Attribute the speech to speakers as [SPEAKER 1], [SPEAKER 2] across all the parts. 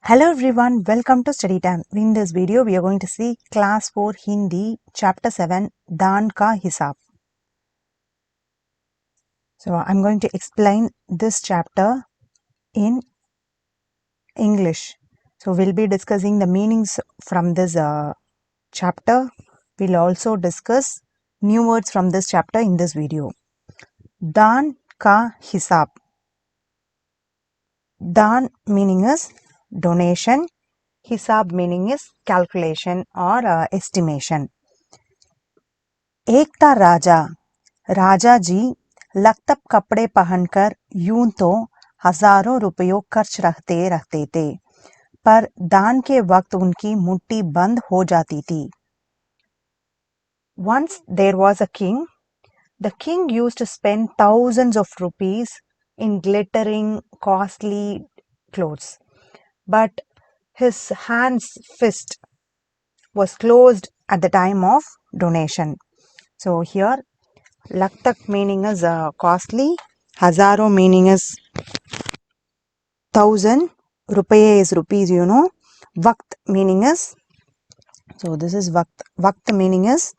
[SPEAKER 1] Hello everyone, welcome to Study Time. In this video, we are going to see Class 4 Hindi, Chapter 7, Daan Ka Hisab. So, I'm going to explain this chapter in English. So, we'll be discussing the meanings from this chapter. We'll also discuss new words from this chapter in this video. Daan Ka Hisab. Daan meaning is donation. Hisab meaning is calculation or estimation. एक था राजा जी लखतप कपड़े पहनकर यूं तो हजारों रुपयों खर्च रखते थे, पर दान के वक्त उनकी मुट्ठी बंद हो जाती थी. Once there was a king. The king used to spend thousands of rupees in glittering, costly clothes, but his fist was closed at the time of donation. So here, laktak meaning is costly, hazaro meaning is 1000, rupaye is rupees, vakt meaning is, so this is vakt meaning is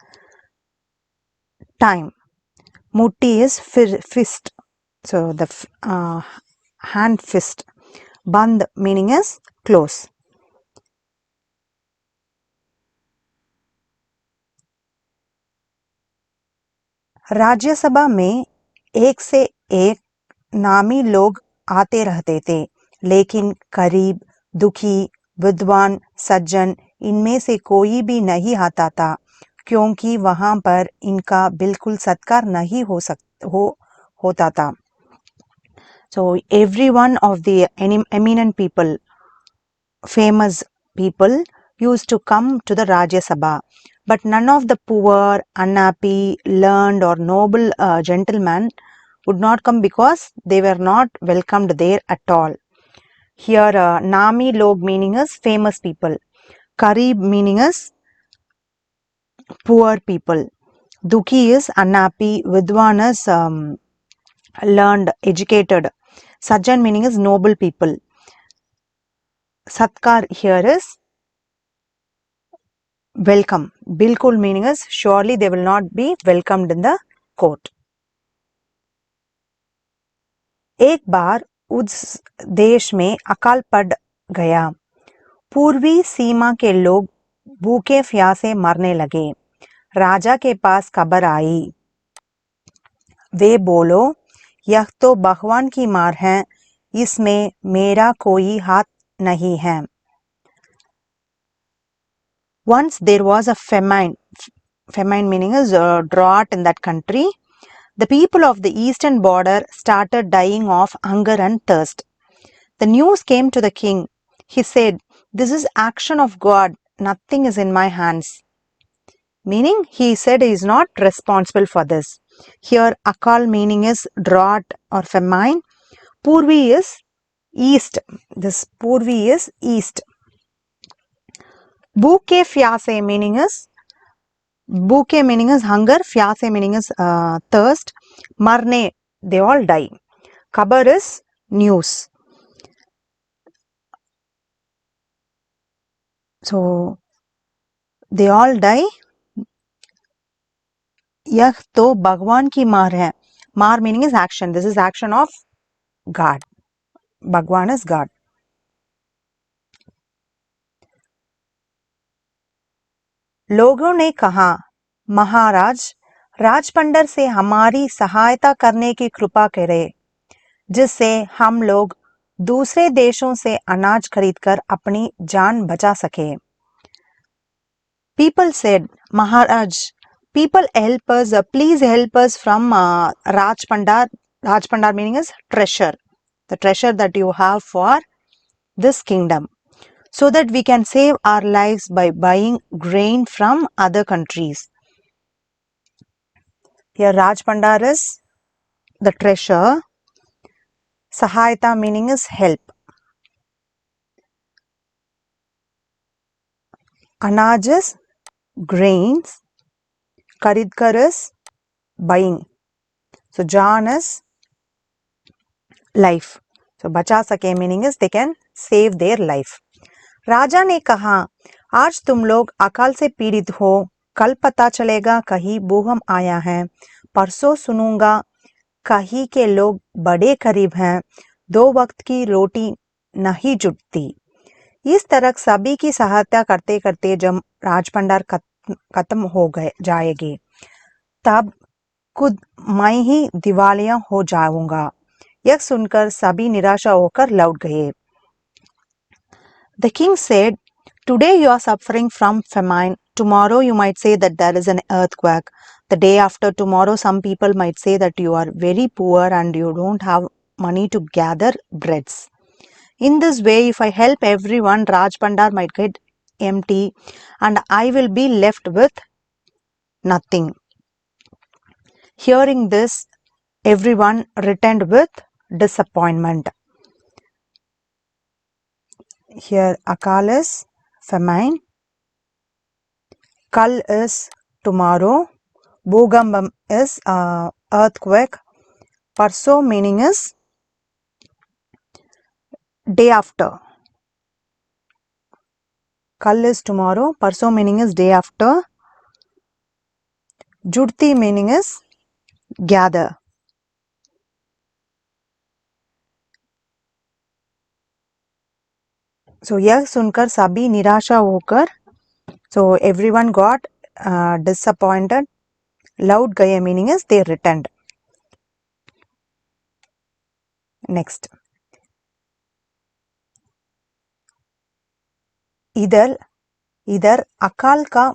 [SPEAKER 1] time, mutti is fist, so the hand fist, band meaning is close. Rajya Sabha में एक से एक नामी लोग आते रहते थे, लेकिन गरीब, दुखी, विद्वान, सज्जन इनमें से कोई भी नहीं आता था, क्योंकि वहां पर इनका बिल्कुल सत्कार नहीं होता था. So every one of the eminent people, famous people used to come to the Rajya Sabha, but none of the poor, unhappy, learned or noble gentlemen would not come because they were not welcomed there at all. Here Nami Log meaning is famous people, Karib meaning is poor people, Dukhi is unhappy, Vidwan is learned, educated, Sajjan meaning is noble people. Satkar here is welcome. Bilkul meaning is surely they will not be welcomed in the court. एक बार उस देश में अकाल पड़ गया. पूर्वी सीमा के लोग भूखे प्यासे मरने लगे. राजा के पास खबर आई. वे बोलो, यह तो भगवान की मार है, इसमें मेरा कोई हाथ नहीं है. Once there was a famine meaning is drought in that country. The people of the eastern border started dying of hunger and thirst. The news came to the king. He said, "This is action of God. Nothing is in my hands." Meaning, he said he is not responsible for this. Here, akal meaning is drought or famine. Purvi is east. This Purvi is east. Bhuke fyase meaning is hunger, fyase meaning is thirst, marne, they all die. Khabar is news. So, they all die. Yah to Bhagwan ki maar hai. Maar meaning is action. This is action of God. Bhagwan is God. लोगों ने कहा, महाराज, राजपंडर से हमारी सहायता करने की कृपा करें, जिससे हम लोग दूसरे देशों से अनाज खरीदकर अपनी जान बचा सके. People said, Maharaj, people help us, please help us from Rajpandar. Rajpandar meaning is treasure, the treasure that you have for this kingdom, so that we can save our lives by buying grain from other countries. Here Rajpandar is the treasure. Sahayata meaning is help. Anaj is grains. Karidkar is buying. So Jan is life. So bacha sake meaning is they can save their life. राजा ने कहा, आज तुम लोग अकाल से पीड़ित हो, कल पता चलेगा कहीं भूकंप आया है, परसों सुनूंगा कहीं के लोग बड़े करीब हैं, 2 वक्त की रोटी नहीं जुटती। इस तरह सभी की सहायता करते करते जब राजभंडार खत्म हो गए जाएगी, तब खुद मैं ही दिवालिया हो जाऊंगा। यह सुनकर सभी निराशा होकर लौट गए। The king said, today you are suffering from famine. Tomorrow you might say that there is an earthquake. The day after tomorrow, some people might say that you are very poor and you don't have money to gather breads. In this way, if I help everyone, Raj Pandar might get empty and I will be left with nothing. Hearing this, everyone returned with disappointment. Here, Akal is famine, Kal is tomorrow, Bhugambam is earthquake, Parso meaning is day after. Kal is tomorrow, Parso meaning is day after, Judti meaning is gather. So यह सुनकर सभी निराशा होकर, so everyone got disappointed. लौट गए meaning is they returned. Next. इधर इधर अकाल का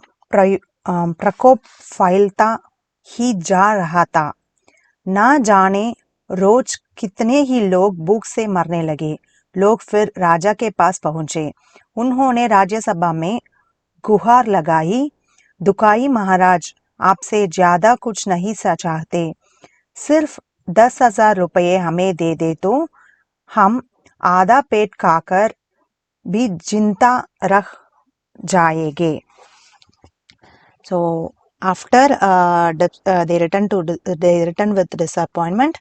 [SPEAKER 1] प्रकोप फैलता ही जा रहा था। ना जाने रोज कितने ही लोग भूख से मरने लगे। लोग फिर राजा के पास पहुंचे। उन्होंने राज्यसभा में गुहार लगाई, दुकाई महाराज, आपसे ज्यादा कुछ नहीं चाहते, सिर्फ 10,000 रुपये हमें दे दे तो हम आधा पेट खाकर भी जिंदा रह जाएंगे। So after they return with disappointment,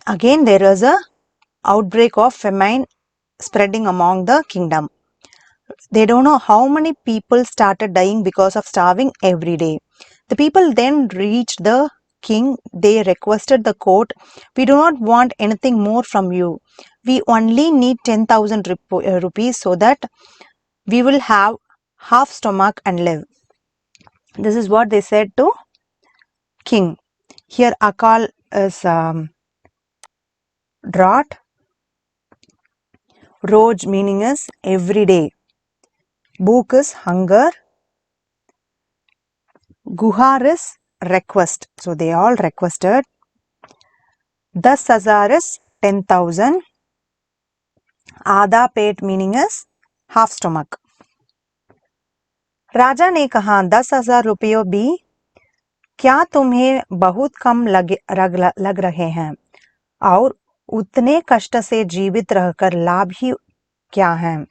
[SPEAKER 1] again there was a outbreak of famine spreading among the kingdom. They don't know how many people started dying because of starving every day. The people then reached the king. They requested the court, we do not want anything more from you. We only need 10,000 rupees so that we will have half stomach and live. This is what they said to king. Here Akal is drought. Roj meaning is every day. Bhook is hunger. Guhar is request. So they all requested. 10,000 is 10,000. Adha pet meaning is half stomach. राजा ने कहा 10,000 रुपयों भी क्या तुम्हें बहुत कम लग रहे हैं, और उतने कष्ट से जीवित रहकर लाभ ही क्या है?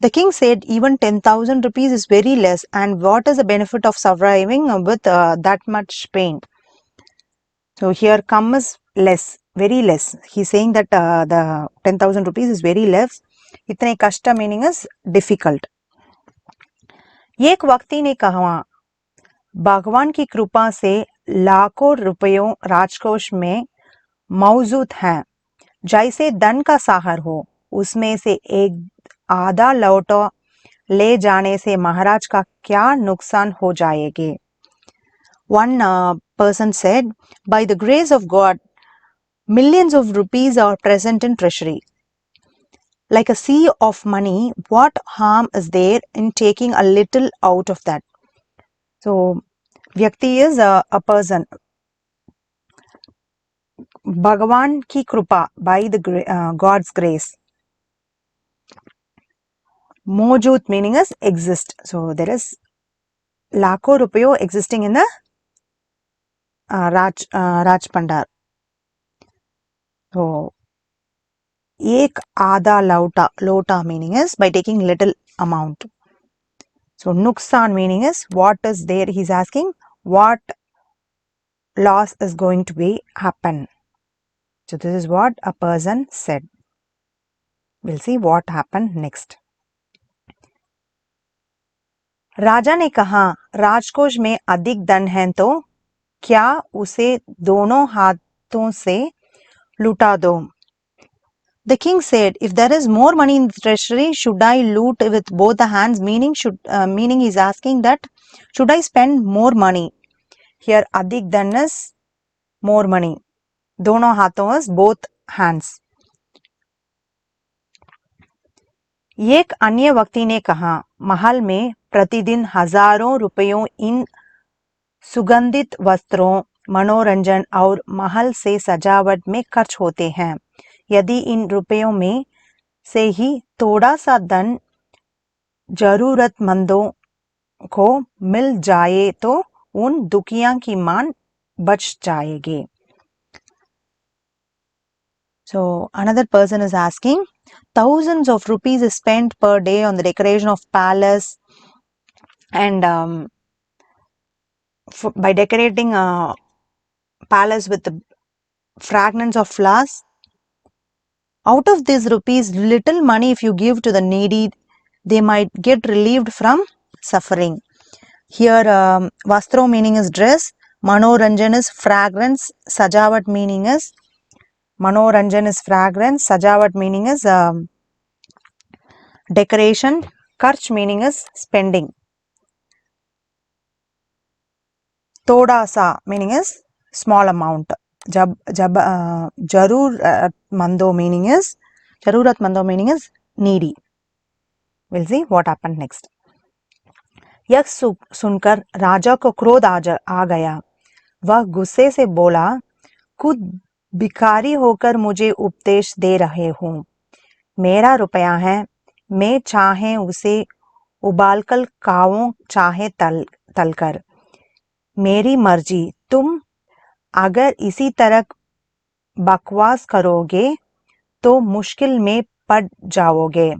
[SPEAKER 1] The king said even 10,000 rupees is very less, and what is the benefit of surviving with that much pain? So here come is less, very less. He's saying that the 10,000 rupees is very less. इतने कष्ट meaning is difficult. एक व्यक्ति ने कहा, भगवान की कृपा से लाखों रुपयों राजकोष में मौजूद हैं, जैसे धन का सागर हो, उसमें से एक आधा लौटा ले जाने से महाराज का क्या नुकसान हो जाएगी? One person said, by the grace of God, millions of rupees are present in treasury. Like a sea of money, what harm is there in taking a little out of that? So, व्यक्ति is a person. भगवान की कृपा, by the God's grace. मौजूद meaning is exist. So there is लाखों रुपयों existing in the Raj Pandar. So एक आधा lota meaning is by taking little amount. So nuksan meaning is what is there. He's asking what loss is going to be happen. So this is what a person said. We'll see what happened next. राजा ने कहा, राजकोष में अधिक धन है तो क्या उसे दोनों हाथों से लुटा दो. The king said, if there is more money in the treasury, should I loot with both the hands? Meaning he's asking that, should I spend more money? Here, अधिक धन is more money. दोनों हाथों is both hands. एक अन्य व्यक्ति ने कहा, महल में प्रतिदिन हजारों रुपयों इन सुगंधित वस्त्रों, मनोरंजन और महल से सजावट में खर्च होते हैं. यदि इन रुपयों में से ही थोड़ा सा धन जरूरतमंदों को मिल जाए तो उन दुखियों की मान बच जाएगी. So another person is asking, thousands of rupees is spent per day on the decoration of palace, and by decorating a palace with the fragrance of flowers. Out of these rupees, little money if you give to the needy, they might get relieved from suffering. Here, vastro meaning is dress, manoranjan is fragrance, sajavat meaning is manoranjan is fragrance, sajavat meaning is decoration, kharch meaning is spending. Thoda sa meaning is small amount. Jaruratmando meaning is needy. We'll see what happened next. यह सुनकर राजा को क्रोध आ गया. वह गुस्से से बोला, खुद भिखारी होकर मुझे उपदेश दे रहे हो. मेरा रुपया है, मैं चाहे उसे उबालकर खाऊं चाहे तलकर. मेरी मर्जी. तुम अगर इसी तरह बकवास करोगे तो मुश्किल में पड़ जाओगे.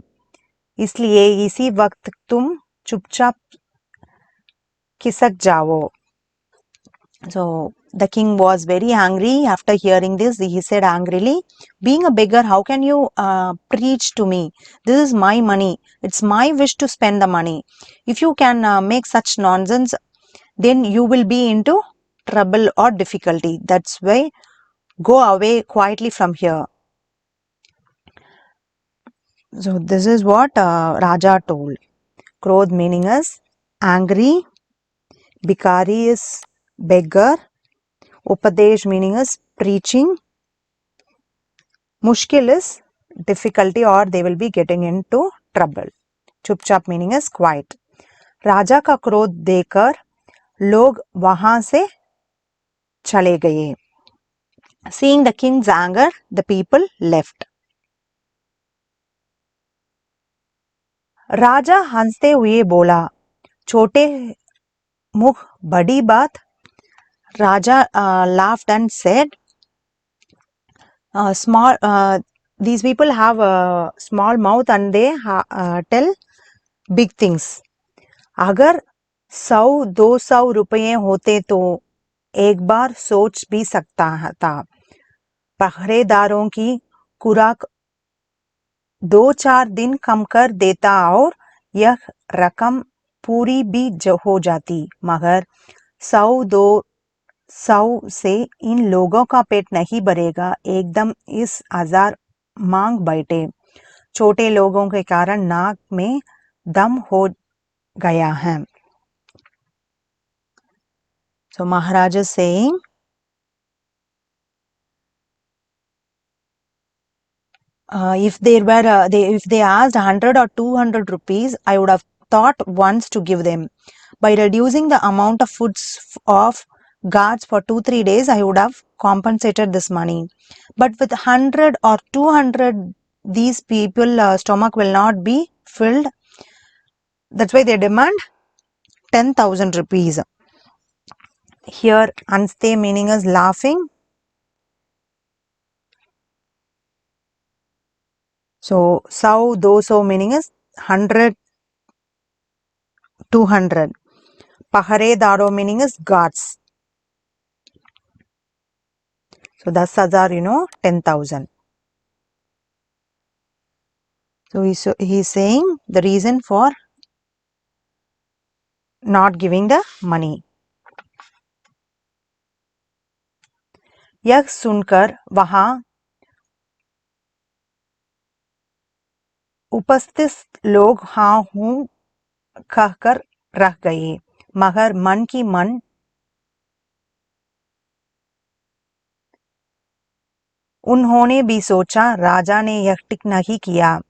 [SPEAKER 1] इसलिए इसी वक्त तुम चुपचाप खिसक जाओ. So the king was very angry after hearing this. He said angrily, being a beggar, how can you preach to me? This is my money. It's my wish to spend the money. If you can make such nonsense, then you will be into trouble or difficulty. That's why go away quietly from here. So this is what Raja told. Krodh meaning is angry. Bhikari is beggar. Upadesh meaning is preaching. Mushkil is difficulty or they will be getting into trouble. Chupchap meaning is quiet. राजा का क्रोध देखकर लोग वहां से चले गए. Seeing the king's anger, the people left. राजा हंसते हुए बोला, छोटे मुख बड़ी बात. Raja laughed and said, these people have a small mouth and they tell big things. अगर 100-200 रुपये होते तो एक बार सोच भी सकता था. पहरेदारों की खुराक 2-4 दिन कम कर देता और यह रकम पूरी भी हो जाती. मगर 100-200 से इन लोगों का पेट नहीं भरेगा. एकदम इस 1000 मांग बैठे. छोटे लोगों के कारण नाक में दम हो गया है. So Maharaj is saying, if they asked 100 or 200 rupees, I would have thought once to give them. By reducing the amount of foods of guards for 2-3 days, I would have compensated this money. But with 100 or 200, these people stomach will not be filled. That's why they demand 10,000 rupees. Here, Anste meaning is laughing. So, 100-200 meaning is 100, 200. Paharedaro meaning is guards. So, 10,000, 10,000. So he's saying the reason for not giving the money. यह सुनकर वहां उपस्थित लोग हाँ हूँ कहकर रह गए, मगर मन की मन उन्होंने भी सोचा, राजा ने यह ठीक नहीं किया,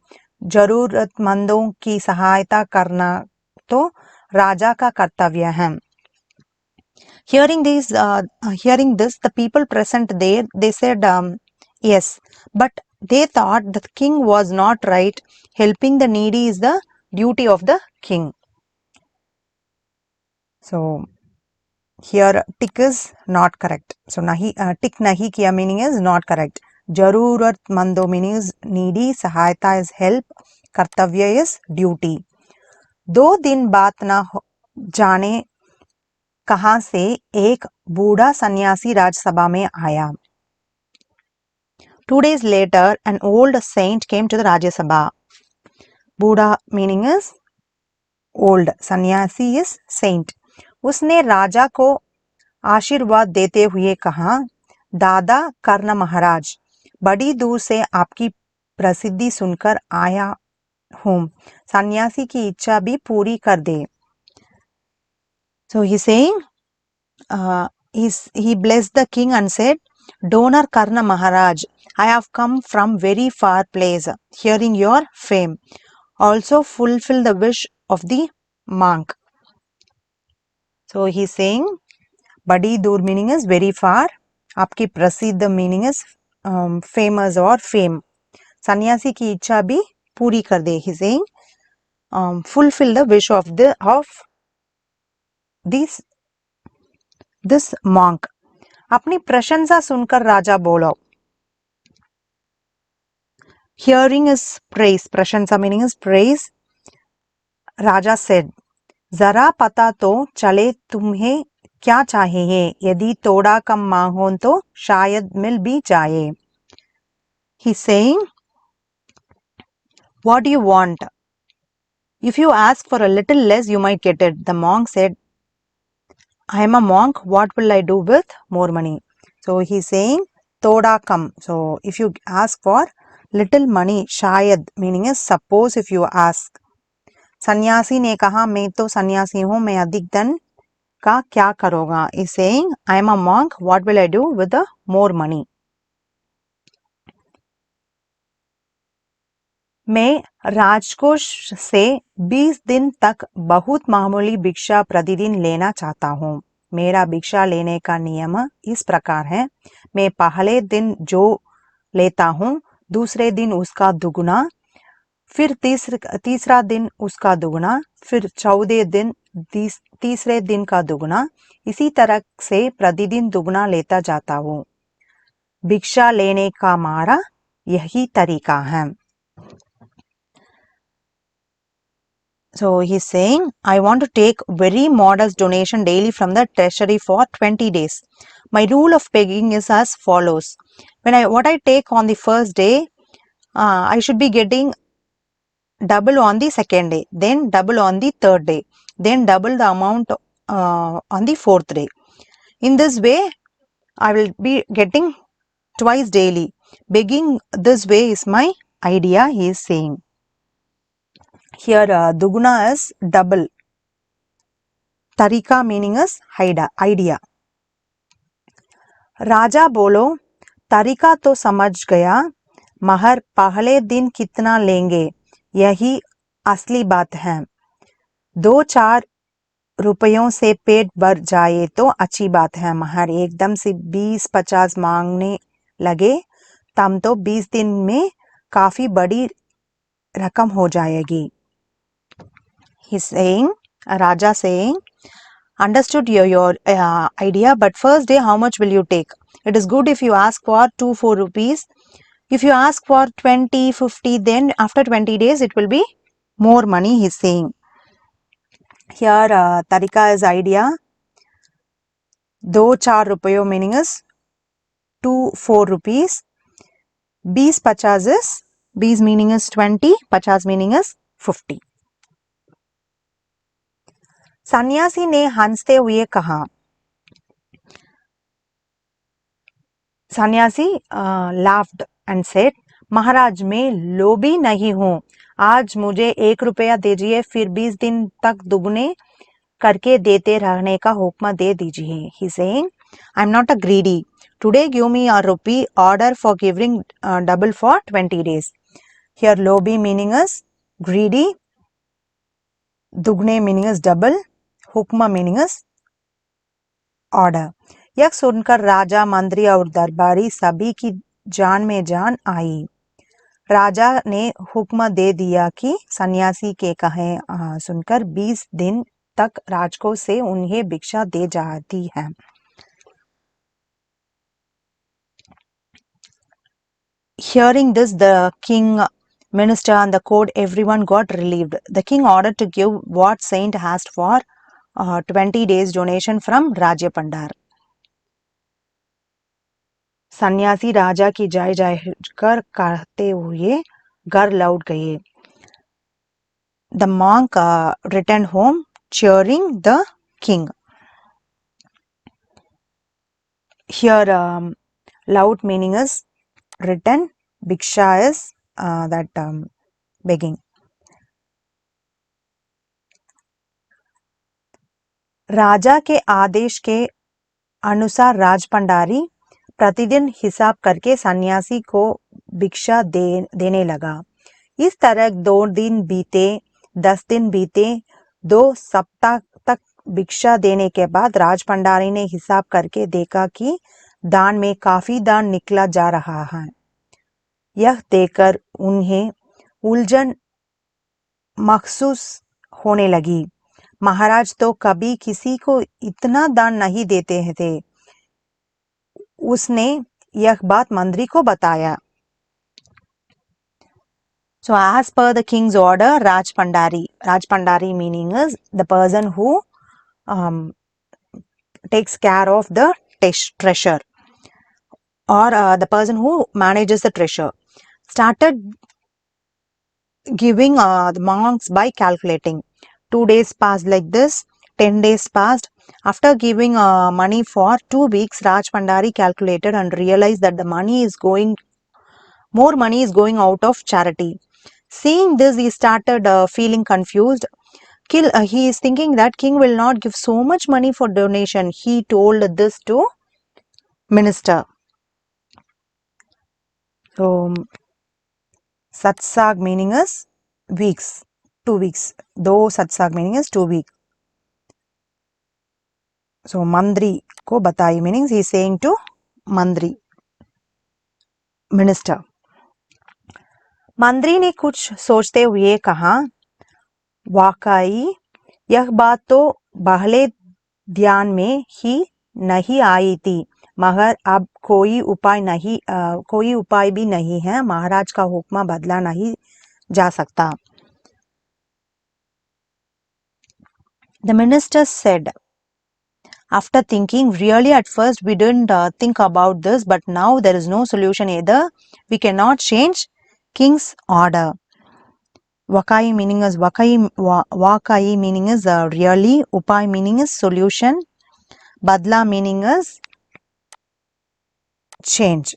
[SPEAKER 1] जरूरतमंदों की सहायता करना तो राजा का कर्तव्य है. Hearing this, the people present there, they said, yes, but they thought the king was not right. Helping the needy is the duty of the king. So here tick is not correct. So tick nahi kiya meaning is not correct. Jarooratmando meaning is needy. Sahayata is help. Kartavya is duty. 2 दिन बात ना जाने कहां से एक बूढ़ा सन्यासी राजसभा में आया. 2 days later, an old saint came to the Rajya Sabha. Buddha meaning is old, sannyasi is saint. उसने राजा को आशीर्वाद देते हुए कहा, दादा कर्ण महाराज, बड़ी दूर से आपकी प्रसिद्धि सुनकर आया हूँ, सन्यासी की इच्छा भी पूरी कर दे. So he's saying, he blessed the king and said, Donor Karna Maharaj, I have come from very far place, hearing your fame. Also fulfill the wish of the monk. So he's saying, Badi Dur meaning is very far. Aapki Prasiddha meaning is famous or fame. Sannyasi ki ichha bhi puri kar de. He's saying, fulfill the wish of this monk. अपनी प्रशंसा सुनकर राजा बोलो. Hearing is praise. प्रशंसा meaning is praise. Raja said, जरा पता तो चले तुम्हें क्या चाहिए, यदि थोड़ा कम मांगो तो शायद मिल भी जाए. He's saying, what do you want? If you ask for a little less, you might get it. The monk said, I am a monk. What will I do with more money? So he's saying, thoda kam. So if you ask for little money, shayad meaning is suppose if you ask. सन्यासी ने कहा, मैं तो सन्यासी हूँ, मैं अधिक धन का क्या करूँगा? Is saying, I am a monk. What will I do with the more money? मैं राजकोष से 20 दिन तक बहुत मामूली भिक्षा प्रतिदिन लेना चाहता हूँ. मेरा भिक्षा लेने का नियम इस प्रकार है, मैं पहले दिन जो लेता हूँ, दूसरे दिन उसका दुगुना, फिर तीसरा दिन उसका दुगुना, फिर चौथे दिन तीसरे दिन का दुगुना, इसी तरह से प्रतिदिन दुगुना लेता जाता हूँ. भिक्षा लेने का हमारा यही तरीका है. So he's saying, I want to take very modest donation daily from the treasury for 20 days. My rule of begging is as follows. What I take on the first day, I should be getting double on the second day, then double on the third day, then double the amount on the fourth day. In this way, I will be getting twice daily. Begging this way is my idea, he is saying. Here, duguna is double. तरीका meaning is idea. राजा बोलो, तरीका तो समझ गया, मगर पहले दिन कितना लेंगे, यही असली बात है. 2-4 रुपयों से पेट भर जाए तो अच्छी बात है, मगर एकदम से 20-50 मांगने लगे तब तो 20 दिन में काफी बड़ी रकम हो जाएगी. He's saying, Raja saying, understood your idea, but first day how much will you take? It is good if you ask for 2-4 rupees. If you ask for 20-50, then after 20 days it will be more money, he's saying. Here tarika is idea. 2-4 rupayo meaning is 2-4 rupees. 20-50 is 20 meaning is 20, 50 meaning is 50. सन्यासी ने हंसते हुए कहा, सन्यासी laughed and said, महाराज मैं लोभी नहीं हूँ, आज मुझे 1 रुपया दीजिए, फिर 20 दिन तक दुगने करके देते रहने का हुक्म दे दीजिए. He saying, I am not a greedy. Today give me a rupee, order for giving double for 20 days. Here lobi meaning is greedy, दुगने meaning is double, हुक्मा meaning is order. यह सुनकर राजा, मंत्री और दरबारी सभी की जान में जान आई. राजा ने हुक्म दे दिया कि सन्यासी के कहे सुनकर 20 दिन तक राजकोष से उन्हें भिक्षा दे जाती है. Hearing this, the king, minister and the court, everyone got relieved. The king ordered to give what saint asked for 20 days donation from Rajya Pandar. सन्यासी राजा की जय जयकार करते हुए घर लौट गए. The monk returned home cheering the king. Here loud meaning is return, bhiksha is that begging. राजा के आदेश के अनुसार राजभंडारी प्रतिदिन हिसाब करके सन्यासी को भिक्षा देने लगा. इस तरह 2 दिन बीते, 10 दिन बीते, 2 सप्ताह तक भिक्षा देने के बाद राजभंडारी ने हिसाब करके देखा कि दान में काफी दान निकला जा रहा है. यह देखकर उन्हें उलझन महसूस होने लगी. महाराज तो कभी किसी को इतना दान नहीं देते थे. उसने यह बात मंत्री को बताया. So as per the king's order, Rajpandari meaning is the person who takes care of the treasure, or the person who manages the treasure, started giving the monks by calculating. 2 days passed like this, 10 days passed. After giving money for 2 weeks, Rajpandari calculated and realized that the more money is going out of charity. Seeing this, he started feeling confused. He is thinking that king will not give so much money for donation. He told this to minister. So, satsag meaning is weeks, 2 weeks. Though satsag meaning is 2 weeks. So, mandri ko batai means he is saying to mandri, minister. मंत्री ने कुछ सोचते हुए कहा, वाकई यह बात तो पहले ध्यान में ही नहीं आई थी, मगर अब कोई उपाय भी नहीं है. महाराज का हुक्म बदला नहीं जा सकता. The minister said, after thinking, really at first we didn't think about this, but now there is no solution either. We cannot change king's order. Wakai meaning is really. Upai meaning is solution. Badla meaning is change.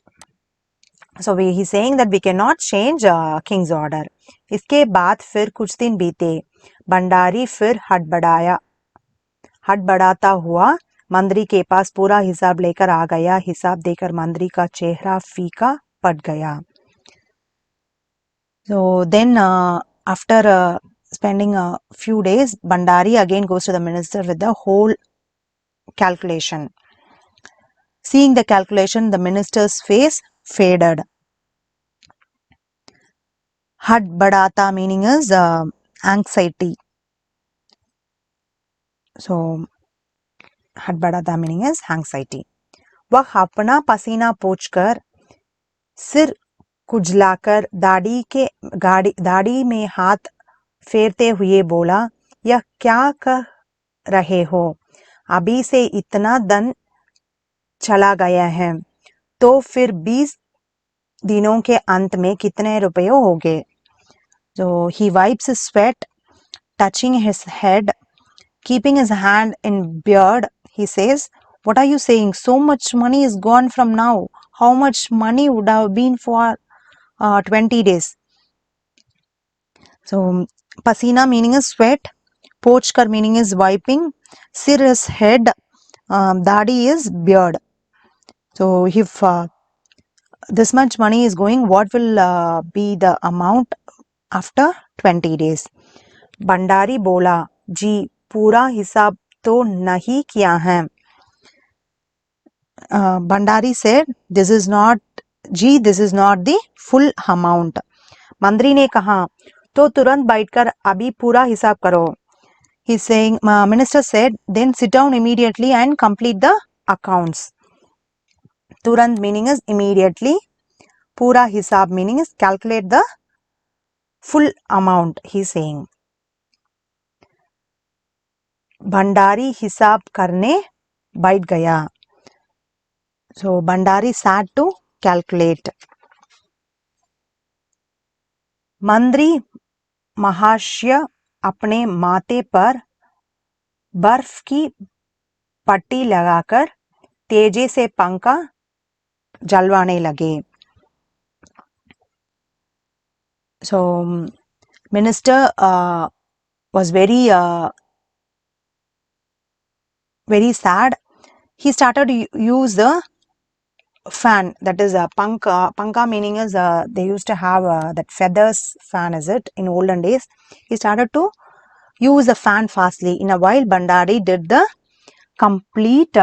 [SPEAKER 1] So he is saying that we cannot change king's order. इसके बाद फिर कुछ दिन बीते. भंडारी फिर हड़बड़ाता हुआ मंत्री के पास पूरा हिसाब लेकर आ गया. हिसाब देकर मंत्री का चेहरा फीका पड़ गया. So then after spending a few days, Bhandari again goes to the minister with the whole calculation. Seeing the calculation, the minister's face faded. Hadbadata meaning is anxiety. So hadbadata meaning is anxiety. वह अपना पसीना पोंछकर सिर खुजलाकर दाढ़ी में हाथ फेरते हुए बोला, यह क्या कह रहे हो? अभी से इतना दिन चला गया है, तो फिर 20 दिनों के अंत में कितने रुपए होंगे? So he wipes his sweat, touching his head, keeping his hand in beard. He says, "What are you saying? So much money is gone from now. How much money would have been for 20 days?" So pasina meaning is sweat, pochkar meaning is wiping, sir is head, dadi is beard. So if this much money is going, what will be the amount after 20 days? Bhandari बोला, जी पूरा हिसाब तो नहीं किया है. Bhandari said, this is not the full amount. मंत्री ने कहा, तो तुरंत बैठकर अभी पूरा हिसाब करो. He's saying, minister said, then sit down immediately and complete the accounts. तुरंत meaning is immediately. पूरा हिसाब meaning is calculate the full amount, he's saying. Bhandari हिसाब करने बैठ गया. So Bhandari sat to calculate. मंत्री महाशय अपने माथे पर बर्फ की पट्टी लगाकर तेजी से पंखा जलवाने लगे. So minister was very sad. He started to use the fan, that is a panka meaning is they used to have that feathers fan, is it, in olden days. He started to use the fan fastly. In a while, Bhandari did the complete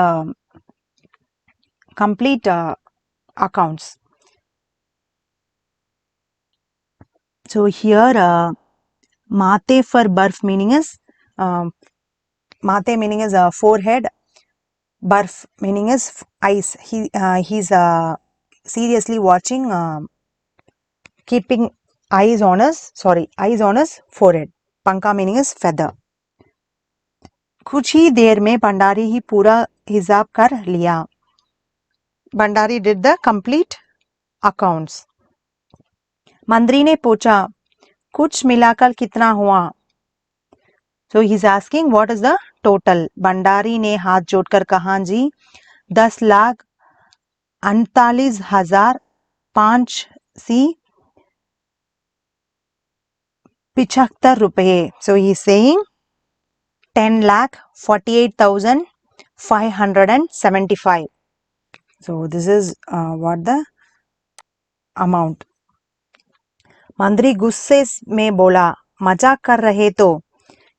[SPEAKER 1] accounts. So here mate for barf meaning is mate meaning is forehead, barf meaning is eyes. He's seriously watching, keeping eyes on his forehead. Panka meaning is feather. कुछ ही देर में भंडारी ही पूरा हिसाब कर लिया. Bhandari did the complete accounts. मंत्री ने पूछा, कुछ मिलाकर कितना हुआ? So he's asking what is the total. Bhandari ने हाथ जोड़कर कहा, जी 10,48,575 रुपये. So he's saying 10,48,575. So this is what the amount. मंत्री गुस्से में बोला, मजाक कर रहे तो?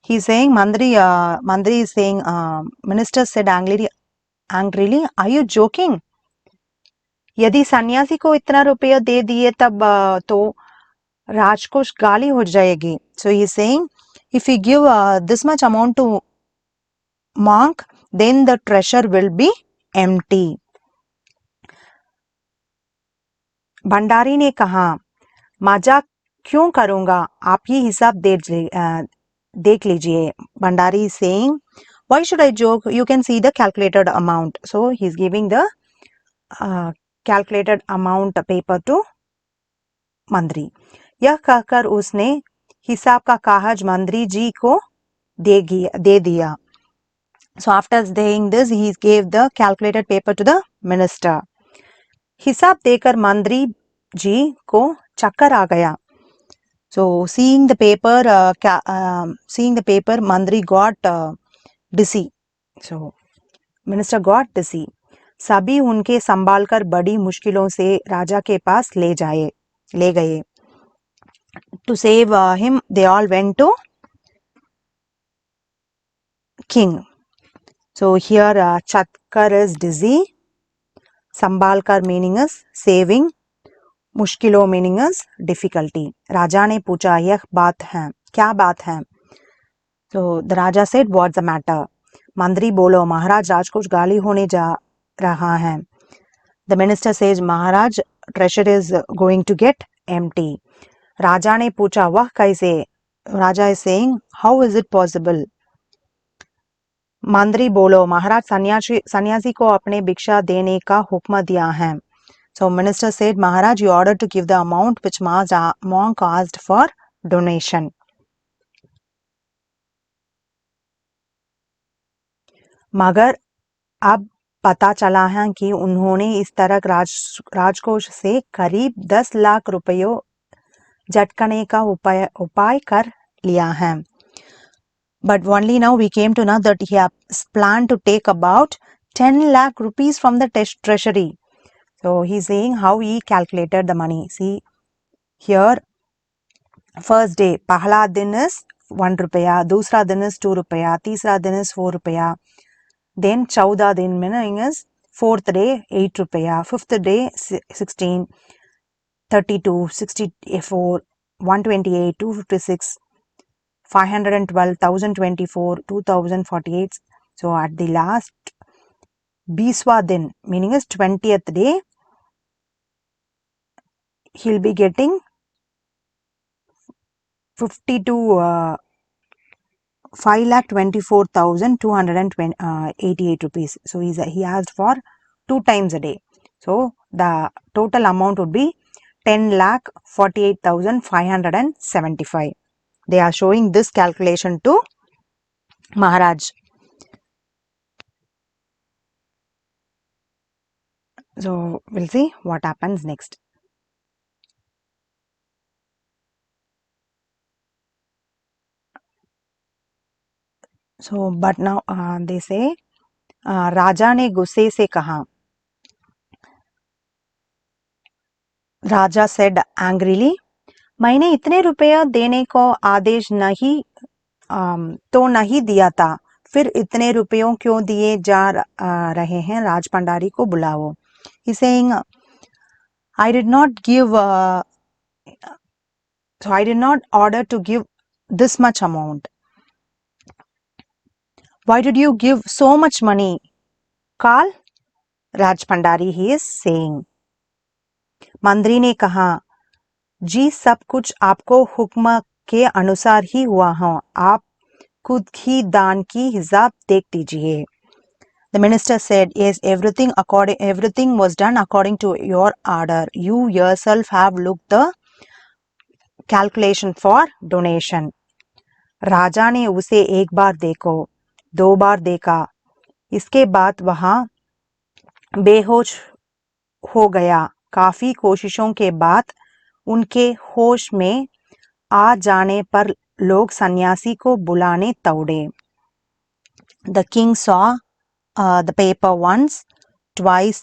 [SPEAKER 1] He's saying, Mandri is saying, minister said angrily, are you joking? यदि सन्यासी को इतना रुपया दे दिए तब तो राजकोष गाली हो जाएगी. So he's saying, if you give this much amount to monk, then the treasure will be empty. Bhandari ने कहा, मजाक क्यों करूंगा, आप ये हिसाब देख लीजिए. Bhandari is saying, why should I joke? You can see the calculated amount. So he's giving the calculated amount paper to मंत्री. यह कहकर उसने हिसाब का कागज मंत्री जी को दे दिया. So after saying this, he gave the calculated paper to the minister. हिसाब देकर मंत्री जी को चक्कर आ गया. So seeing the paper, Mandri got dizzy. So minister got dizzy. सभी उनके संभालकर बड़ी मुश्किलों से राजा के पास ले गए. To save him, they all went to king. So here Chatkar is dizzy. संभालकर meaning is saving. मुश्किलों meaning is difficulty. राजा ने पूछा, यह बात है, क्या बात है? So the Raja said, what's the matter? मंत्री बोलो, महाराज राजकोष गाली होने जा रहा है. The minister says, Maharaj treasure is going to get empty. राजा ने पूछा, वह कैसे? Raja is saying, how is it possible? मंत्री बोलो, महाराज सन्यासी को अपने भिक्षा देने का हुक्म दिया है. So minister said, Maharaj, you ordered to give the amount which monk asked for donation. मगर अब पता चला है कि उन्होंने इस तरह राजकोष से करीब 10 लाख रुपयों झटकने का उपाय कर लिया है. But only now we came to know that he has planned to take about 10 lakh rupees from the treasury. So he's saying how he calculated the money. See here, first day, पहला दिन is 1 रुपया, दूसरा दिन is 2 रुपया, तीसरा दिन is 4 रुपया. Then चौदह दिन meaning is fourth day 8 रुपया, fifth day 16, 32, 64, 128, 256, 512, 1024, 2048. So at the last 20वां दिन meaning is 20th day, he'll be getting 5,24,288 rupees. So he asked for 2 times a day. So the total amount would be 10,48,575. They are showing this calculation to Maharaj. So we'll see what happens next. So but now they say राजा ने गुस्से से कहा. राजा said angrily, मैंने इतने रुपया देने को आदेश तो नहीं दिया था, फिर इतने रुपयों क्यों दिए जा रहे हैं, राज भंडारी को बुलाओ. He's saying, I did not order to give this much amount. Why did you give so much money? Call Raj Bhandari, he is saying. मंत्री ने कहा, जी सब कुछ आपको हुक्म के अनुसार ही हुआ हो, आप खुद ही दान की हिसाब देख लीजिए. The minister said, yes, everything was done according to your order. You yourself have looked the calculation for donation. राजा ने उसे एक बार देखो, 2 बार देखा, इसके बाद वहां बेहोश हो गया. काफी कोशिशों के बाद उनके होश में आ जाने पर लोग सन्यासी को बुलाने दौड़े. The king saw the paper once, twice.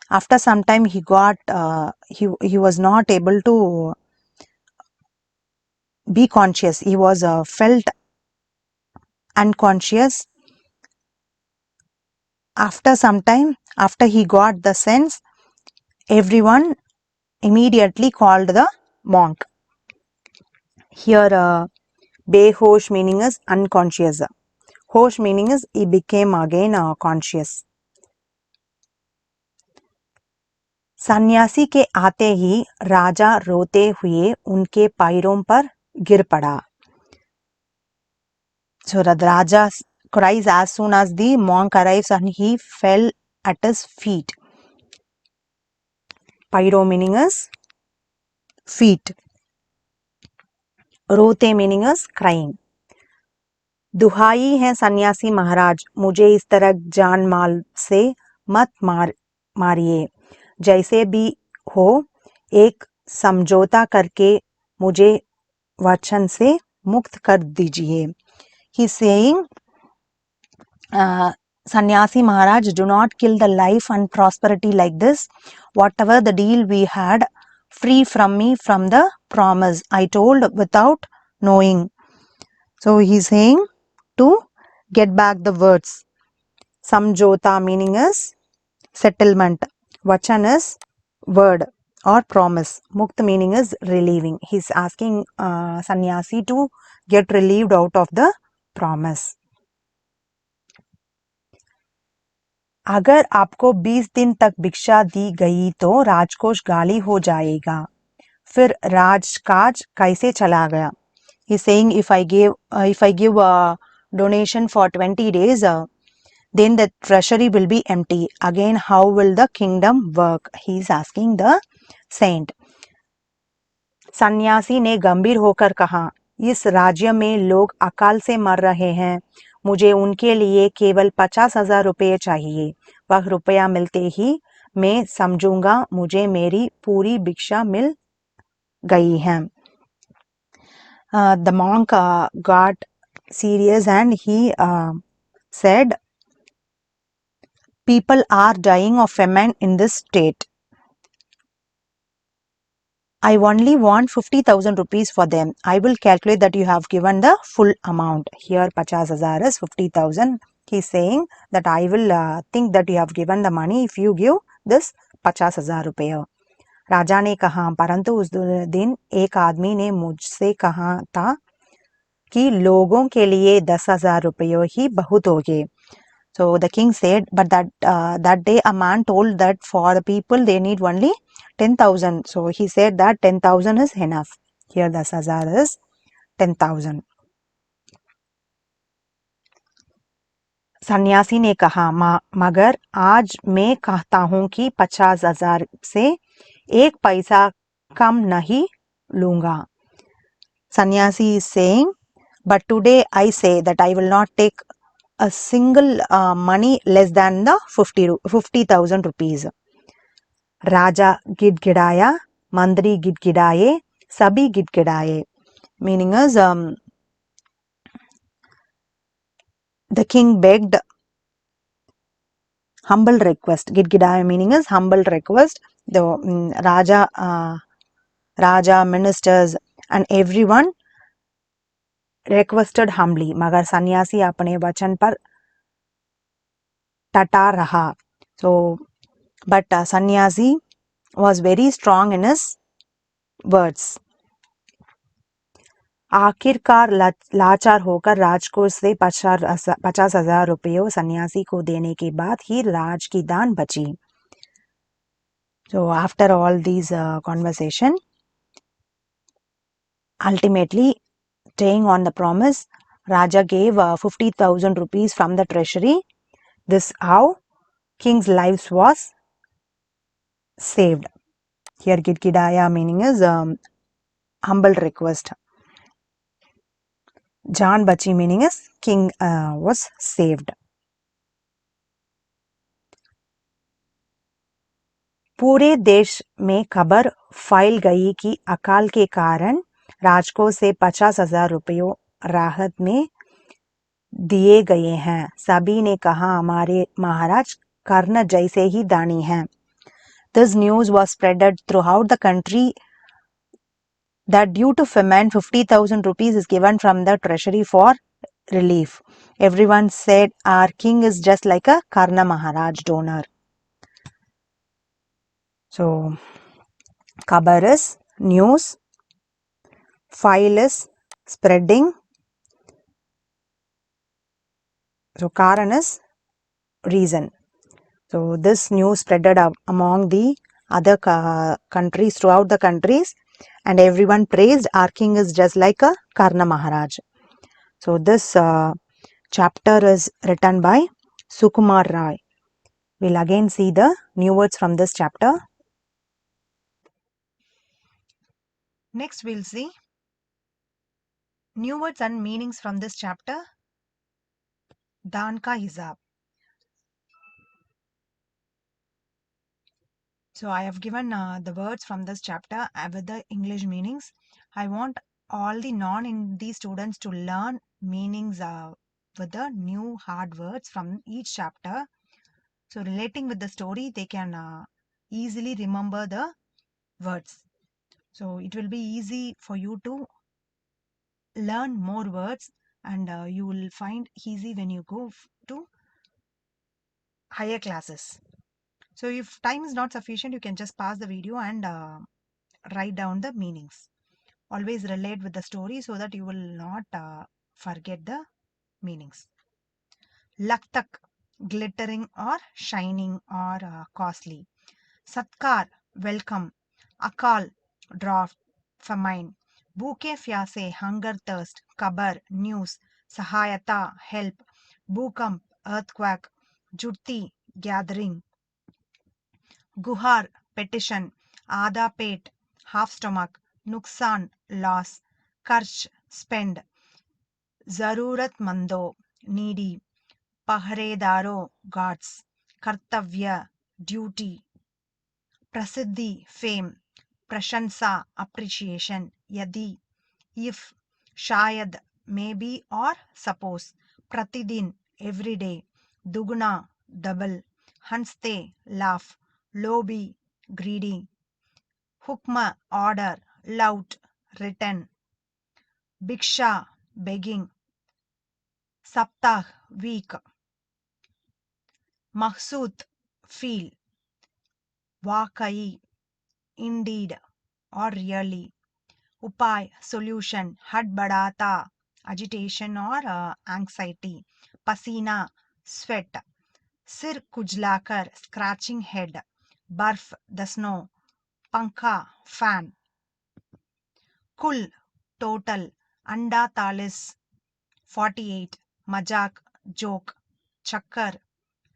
[SPEAKER 1] After some time he was not able to be conscious. He was felt unconscious. After some time, after he got the sense, everyone immediately called the monk. Here behosh meaning is unconscious. Hosh meaning is he became again conscious. सन्यासी के आते ही राजा रोते हुए उनके पैरों पर गिर पड़ा. So the Raja cries as soon as the monk arrives and he fell at his feet. Pairo meaning is feet. रोते meaning is crying. दुहाई है सन्यासी महाराज, मुझे इस तरह जान माल से मत मारिए. जैसे भी हो एक समझौता करके मुझे वचन से मुक्त कर दीजिए. He's saying, Sannyasi Maharaj, do not kill the life and prosperity like this. Whatever the deal we had, free from me from the promise I told without knowing. So he's saying to get back the words. Samjota meaning is settlement. Vachan is word or promise. Mukt meaning is relieving. He's asking sannyasi to get relieved out of the promise. अगर आपको 20 दिन तक भिक्षा दी गई तो राजकोष गाली हो जाएगा. फिर राजकाज कैसे चला गया? He's saying if I give a donation for 20 days, then the treasury will be empty. Again, how will the kingdom work? He is asking the saint. सन्यासी ने गंभीर होकर कहा, इस राज्य में लोग अकाल से मर रहे हैं, मुझे उनके लिए केवल 50,000 रुपये चाहिए। वह रुपया मिलते ही मैं समझूंगा मुझे मेरी पूरी भिक्षा मिल गई है। The monk got serious and he said, people are dying of famine in this state. I only want 50,000 rupees for them. I will calculate that you have given the full amount. Here 50,000 is 50,000. He is saying that I will think that you have given the money if you give this 50,000 रुपये। राजा ने कहा, परंतु उस दिन एक आदमी ने मुझसे कहा था कि लोगों के लिए 10,000 रुपये ही बहुत होंगे। So the king said, but that day a man told that for the people they need only 10,000. So he said that 10,000 is enough. Here 10,000 is 10,000. सन्यासी ने कहा, मगर आज मैं कहता हूँ कि 50,000 से एक पैसा कम नहीं लूंगा। Sannyasi is saying, but today I say that I will not take a single money less than the 50,000 rupees. Raja गिड़गिड़ाया, मंत्री गिड़गिड़ाए, सभी गिड़गिड़ाए. Meaning is the king begged humble request. गिड़गिड़ाए meaning is humble request. The Raja, ministers and everyone requested humbly. मगर सन्यासी अपने वचन पर टटा रहा. So, but Sannyasi was very strong in his words. आखिरकार लाचार होकर राजकोष से 50,000 रुपये सन्यासी को देने के बाद ही राज की दान बची. So after all these conversation, ultimately staying on the promise, Raja gave 50,000 rupees from the treasury. This how king's lives was saved. Here Gidgidaya meaning is humble request. Jaan bachi meaning is king was saved. पूरे देश में खबर फैल गई कि अकाल के कारण राजकोष से 50,000 रुपये राहत में दिए गए हैं. सभी ने कहा, हमारे महाराज कर्ण जैसे ही दानी हैं. This news was spreaded throughout the country that due to famine 50,000 rupees is given from the treasury for relief. Everyone said our king is just like a Karna Maharaj donor. So, khabar is news, file is spreading. So, Karan is reason. So, this news spreaded among the other countries, throughout the countries, and everyone praised our king is just like a Karna Maharaj. So, this chapter is written by Sukumar Rai. We'll again see the new words from this chapter. Next, we'll see new words and meanings from this chapter. Daan ka hisab. So I have given the words from this chapter with the English meanings. I want all the non-Hindi students to learn meanings with the new hard words from each chapter. So relating with the story, they can easily remember the words. So it will be easy for you to learn more words, and you will find easy when you go to higher classes. So if time is not sufficient, you can just pause the video and write down the meanings. Always relate with the story so that you will not forget the meanings. Laktak, glittering or shining or costly. Satkar, welcome. Akal, drought, famine. Bhuke fyase, hunger, thirst. Kabar, news. Sahayata, help. Bhukamp, earthquake. Jutti, gathering. Guhar, petition. Aadha pet, half stomach. Nuksan, loss. Karch, spend. Zaruratmando, needy. Pahredaro, guards. Kartavya, duty. Prasiddhi, fame. Prashansa, appreciation. Yadi, if. Shayad, maybe or suppose. Pratidin, every day. Duguna, double. Hanste, laugh. Lobi, greedy. Hukma, order. Lout, written. Bhiksha, begging. Saptah, week. Mahsut, feel. Vakai, indeed or really. Upay, solution. Had badata, agitation or anxiety. Pasina, sweat. Sir kujlakar, scratching head. Barf, the snow. Pankha, fan. Kul, total. Anda talis, 48. Majak, joke. Chakkar,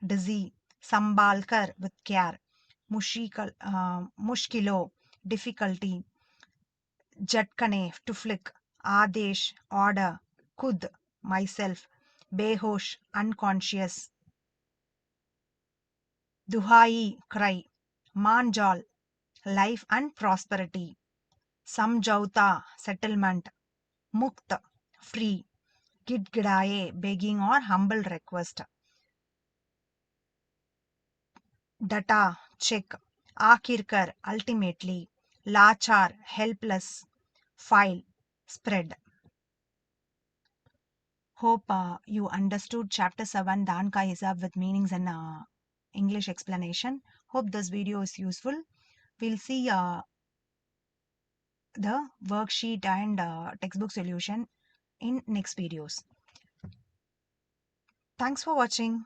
[SPEAKER 1] dizzy. Sambalkar, with care. Mushkilo, difficulty. Jatkane, to flick. Adesh, order. Kud, myself. Behosh, unconscious. Duhai, cry. Manjal, life and prosperity. Samjauta, settlement. Mukt, free. Gidgidaye, begging or humble request. Data, check. Akirkar, ultimately. Lachar, helpless. File, spread. Hope you understood chapter 7 Dan Ka Hisab with meanings and English explanation. Hope this video is useful. We'll see the worksheet and textbook solution in next videos. Thanks for watching.